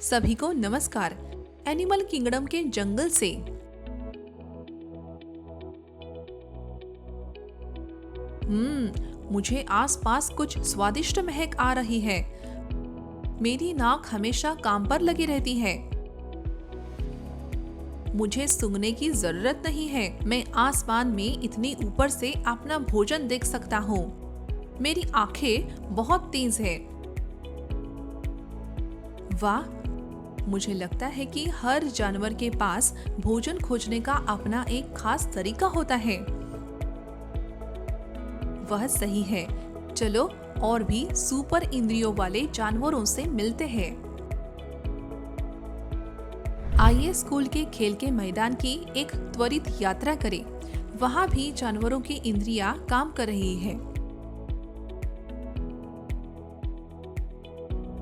सभी को नमस्कार। एनिमल किंगडम के जंगल से मुझे आसपास कुछ स्वादिष्ट महक आ रही है। मेरी नाक हमेशा काम पर लगी रहती है। मुझे सूंघने की जरूरत नहीं है। मैं आसमान में इतनी ऊपर से अपना भोजन देख सकता हूँ। मेरी आंखें बहुत तेज है। वाह, मुझे लगता है कि हर जानवर के पास भोजन खोजने का अपना एक खास तरीका होता है। वह सही है। चलो और भी सुपर इंद्रियों वाले जानवरों से मिलते हैं। आइए स्कूल के खेल के मैदान की एक त्वरित यात्रा करें। वहाँ भी जानवरों की इंद्रियां काम कर रही है।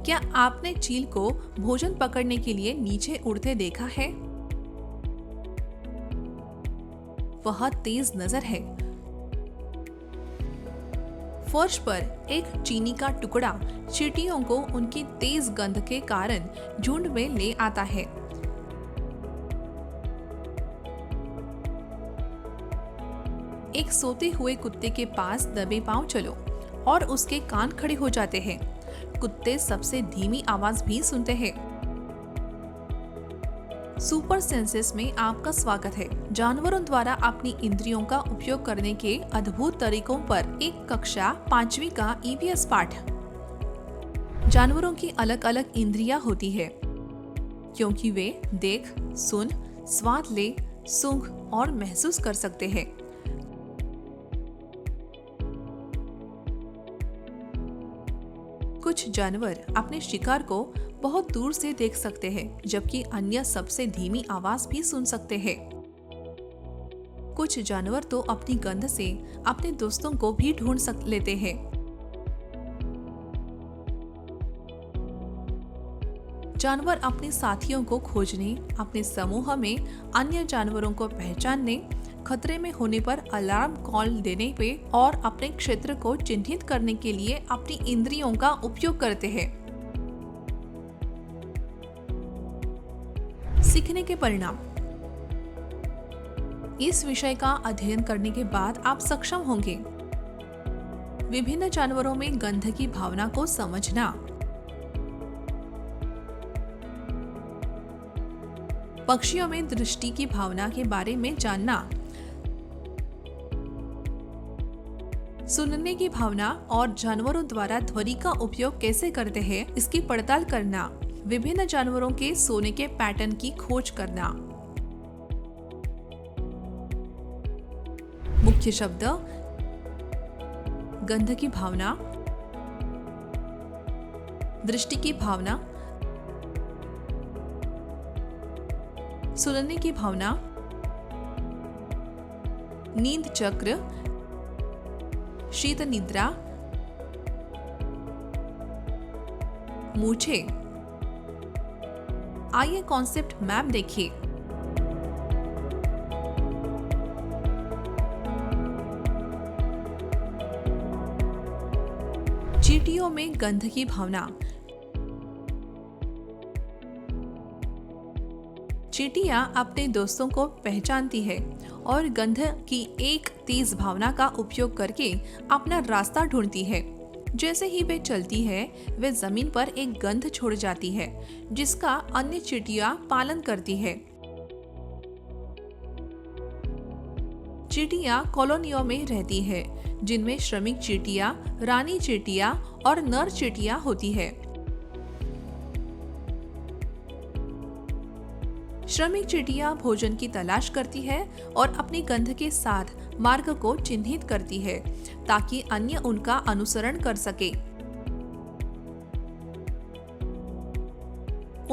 क्या आपने चील को भोजन पकड़ने के लिए नीचे उड़ते देखा है? वह तेज नजर है। फर्श पर एक चीनी का टुकड़ा चींटियों को उनकी तेज गंध के कारण झुंड में ले आता है। एक सोते हुए कुत्ते के पास दबे पांव चलो और उसके कान खड़े हो जाते हैं। कुत्ते सबसे धीमी आवाज भी सुनते हैं। सुपर सेंसेस में आपका स्वागत है। जानवरों द्वारा अपनी इंद्रियों का उपयोग करने के अद्भुत तरीकों पर एक कक्षा 5वीं का ईवीएस पाठ। जानवरों की अलग अलग इंद्रियां होती है क्योंकि वे देख, सुन, स्वाद ले, सूंघ और महसूस कर सकते हैं। कुछ जानवर अपने शिकार को बहुत दूर से देख सकते हैं, जबकि अन्य सबसे धीमी आवाज भी सुन सकते हैं। कुछ जानवर तो अपनी गंध से अपने दोस्तों को भी ढूंढ लेते हैं। जानवर अपने साथियों को खोजने, अपने समूह में अन्य जानवरों को पहचानने, खतरे में होने पर अलार्म कॉल देने पे और अपने क्षेत्र को चिन्हित करने के लिए अपनी इंद्रियों का उपयोग करते हैं। सीखने के परिणाम। इस विषय का अध्ययन करने के बाद आप सक्षम होंगे विभिन्न जानवरों में गंध की भावना को समझना, पक्षियों में दृष्टि की भावना के बारे में जानना, सुनने की भावना और जानवरों द्वारा ध्वनि का उपयोग कैसे करते हैं इसकी पड़ताल करना, विभिन्न जानवरों के सोने के पैटर्न की खोज करना। मुख्य शब्द: गंध की भावना, दृष्टि की भावना, सुनने की भावना, नींद चक्र, शीत निद्रा, मूछे। आइए कॉन्सेप्ट मैप देखिए। चींटियों में गंध की भावना। चींटियां अपने दोस्तों को पहचानती है और गंध की एक तेज भावना का उपयोग करके अपना रास्ता ढूंढती है। जैसे ही वे चलती है, वे जमीन पर एक गंध छोड़ जाती है जिसका अन्य चींटियां पालन करती है। चींटियां कॉलोनियों में रहती है जिनमें श्रमिक चींटियां, रानी चींटियां और नर चींटियां होती है। श्रमिक चींटियां भोजन की तलाश करती है और अपनी गंध के साथ मार्ग को चिन्हित करती है ताकि अन्य उनका अनुसरण कर सके।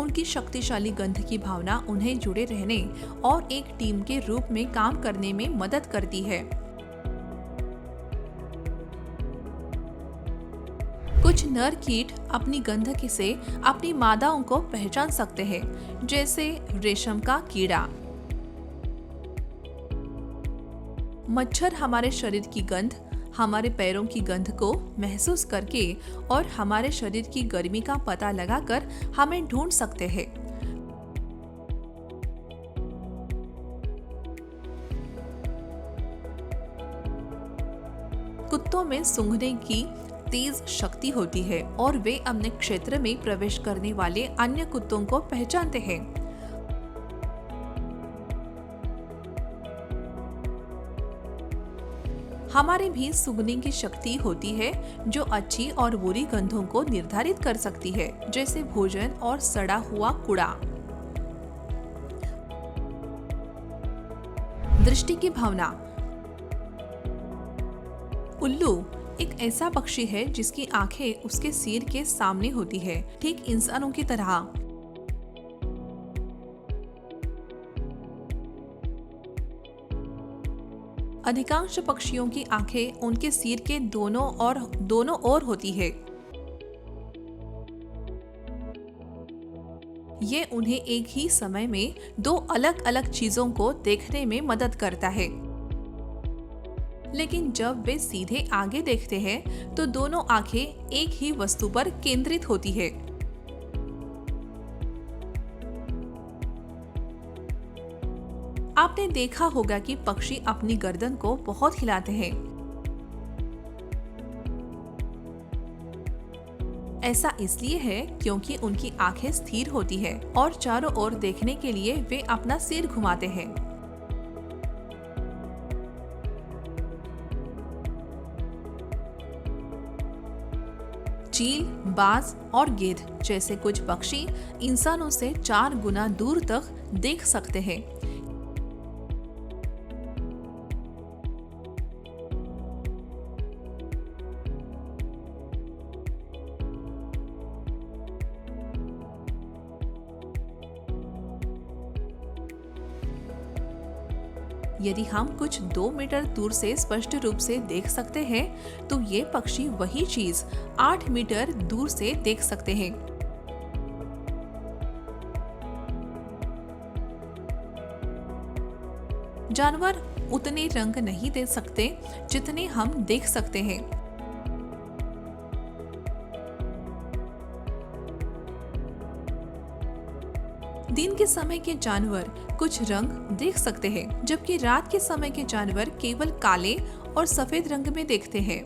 उनकी शक्तिशाली गंध की भावना उन्हें जुड़े रहने और एक टीम के रूप में काम करने में मदद करती है। कुछ नर कीट अपनी गंध से अपनी मादाओं को पहचान सकते हैं, जैसे रेशम का कीड़ा। मच्छर हमारे शरीर की गंध हमारे पैरों की गंध को महसूस करके और हमारे शरीर की गर्मी का पता लगाकर हमें ढूंढ सकते हैं। कुत्तों में सूंघने की तेज शक्ति होती है और वे अपने क्षेत्र में प्रवेश करने वाले अन्य कुत्तों को पहचानते हैं। हमारे भी सूंघने की शक्ति होती है जो अच्छी और बुरी गंधों को निर्धारित कर सकती है, जैसे भोजन और सड़ा हुआ कूड़ा। दृष्टि की भावना। उल्लू एक ऐसा पक्षी है जिसकी आंखें उसके सिर के सामने होती है, ठीक इंसानों की तरह। अधिकांश पक्षियों की आंखें उनके सिर के दोनों ओर होती है। ये उन्हें एक ही समय में दो अलग अलग चीजों को देखने में मदद करता है। लेकिन जब वे सीधे आगे देखते हैं तो दोनों आंखें एक ही वस्तु पर केंद्रित होती है। आपने देखा होगा कि पक्षी अपनी गर्दन को बहुत हिलाते हैं। ऐसा इसलिए है क्योंकि उनकी आंखें स्थिर होती है और चारों ओर देखने के लिए वे अपना सिर घुमाते हैं। चील, बाज और गिद्ध जैसे कुछ पक्षी इंसानों से 4 गुना दूर तक देख सकते हैं। यदि हम कुछ 2 मीटर दूर से स्पष्ट रूप से देख सकते हैं, तो ये पक्षी वही चीज 8 मीटर दूर से देख सकते हैं। जानवर उतने रंग नहीं दे सकते जितने हम देख सकते हैं। दिन के समय के जानवर कुछ रंग देख सकते हैं, जबकि रात के समय के जानवर केवल काले और सफेद रंग में देखते हैं।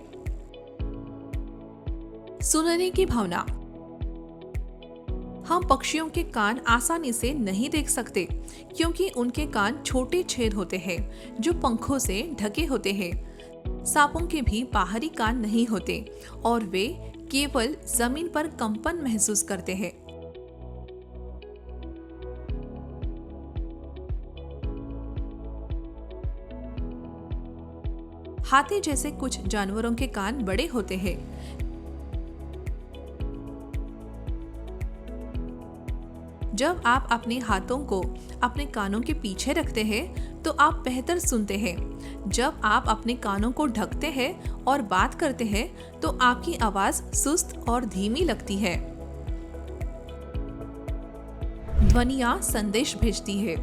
सुनने की भावना। हम पक्षियों के कान आसानी से नहीं देख सकते क्योंकि उनके कान छोटे छेद होते हैं जो पंखों से ढके होते हैं। सांपों के भी बाहरी कान नहीं होते और वे केवल जमीन पर कंपन महसूस करते हैं। हाथी जैसे कुछ जानवरों के कान बड़े होते हैं। जब आप अपने हाथों को अपने कानों के पीछे रखते हैं तो आप बेहतर सुनते हैं। जब आप अपने कानों को ढकते हैं और बात करते हैं तो आपकी आवाज सुस्त और धीमी लगती है। ध्वनियाँ संदेश भेजती है।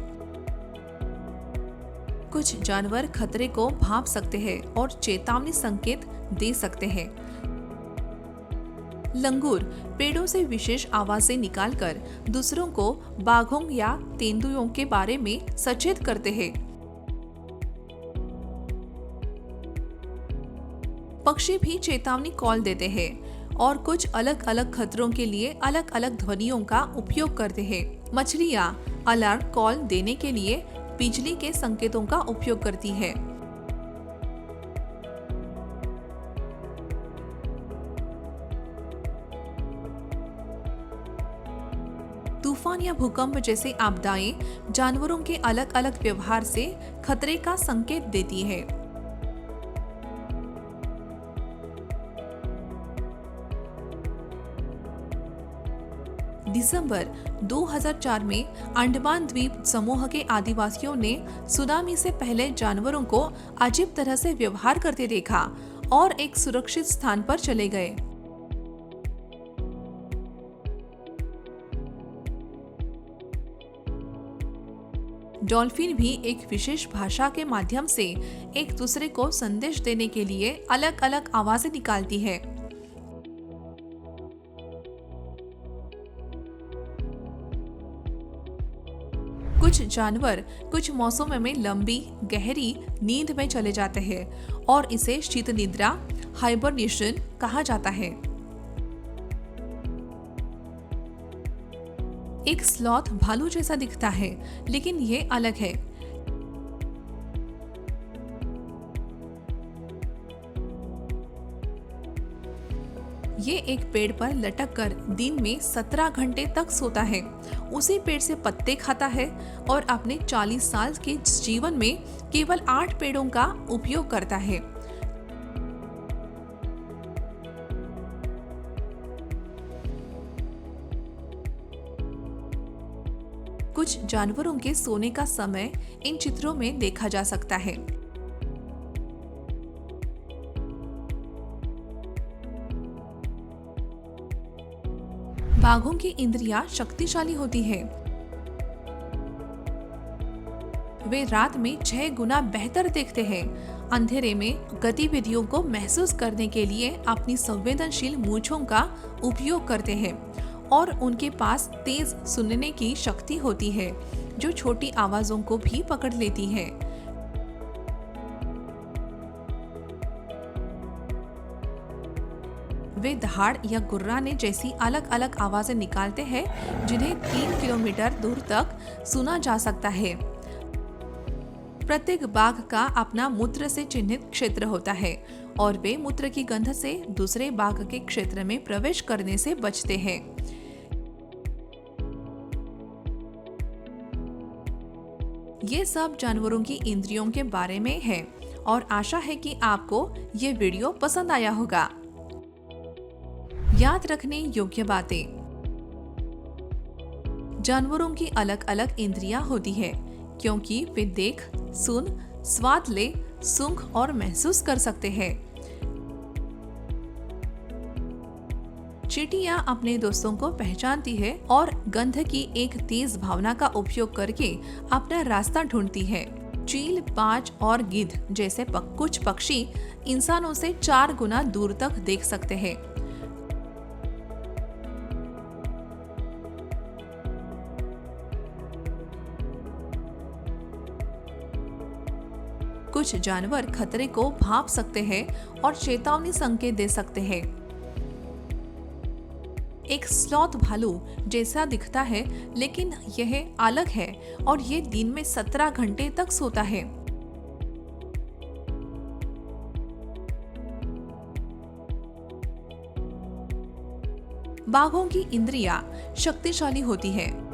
कुछ जानवर खतरे को भांप सकते हैं और चेतावनी संकेत दे सकते हैं। लंगूर पेड़ों से विशेष आवाजें निकालकर दूसरों को बाघों या तेंदुओं के बारे में सचेत करते हैं। पक्षी भी चेतावनी कॉल देते हैं और कुछ अलग अलग खतरों के लिए अलग अलग ध्वनियों का उपयोग करते हैं। मछलियां अलार्म कॉल देने के लिए बिजली के संकेतों का उपयोग करती है। तूफान या भूकंप जैसे आपदाएं जानवरों के अलग अलग व्यवहार से खतरे का संकेत देती है। दिसंबर 2004 में अंडमान द्वीप समूह के आदिवासियों ने सुनामी से पहले जानवरों को अजीब तरह से व्यवहार करते देखा और एक सुरक्षित स्थान पर चले गए। डॉल्फिन भी एक विशेष भाषा के माध्यम से एक दूसरे को संदेश देने के लिए अलग अलग आवाजें निकालती है। कुछ जानवर कुछ मौसमों में लंबी गहरी नींद में चले जाते हैं और इसे शीत निद्रा हाइबरनेशन कहा जाता है। एक स्लॉथ भालू जैसा दिखता है, लेकिन ये अलग है। ये एक पेड़ पर लटक कर दिन में 17 घंटे तक सोता है, उसी पेड़ से पत्ते खाता है और अपने 40 साल के जीवन में केवल 8 पेड़ों का उपयोग करता है। कुछ जानवरों के सोने का समय इन चित्रों में देखा जा सकता है। बाघों की इंद्रियां शक्तिशाली होती है। वे रात में 6 गुना बेहतर देखते हैं। अंधेरे में गतिविधियों को महसूस करने के लिए अपनी संवेदनशील मूंछों का उपयोग करते हैं और उनके पास तेज सुनने की शक्ति होती है, जो छोटी आवाजों को भी पकड़ लेती है। वे दहाड़ या गुर्राने जैसी अलग अलग आवाजें निकालते हैं, जिन्हें 3 किलोमीटर दूर तक सुना जा सकता है। प्रत्येक बाघ का अपना मूत्र से चिन्हित क्षेत्र होता है और वे मूत्र की गंध से दूसरे बाघ के क्षेत्र में प्रवेश करने से बचते हैं। ये सब जानवरों की इंद्रियों के बारे में है और आशा है कि आपको ये वीडियो पसंद आया होगा। याद रखने योग्य बातें। जानवरों की अलग अलग इंद्रियां होती है, क्योंकि वे देख, सुन, स्वाद ले, सूंघ और महसूस कर सकते हैं। चींटियां अपने दोस्तों को पहचानती है और गंध की एक तेज भावना का उपयोग करके अपना रास्ता ढूंढती है। चील, बाज और गिद्ध जैसे कुछ पक्षी इंसानों से 4 गुना दूर तक देख सकते हैं। कुछ जानवर खतरे को भांप सकते हैं और चेतावनी संकेत दे सकते हैं। एक स्लॉथ भालू जैसा दिखता है, लेकिन यह अलग है और ये दिन में 17 घंटे तक सोता है। बाघों की इंद्रियां शक्तिशाली होती है।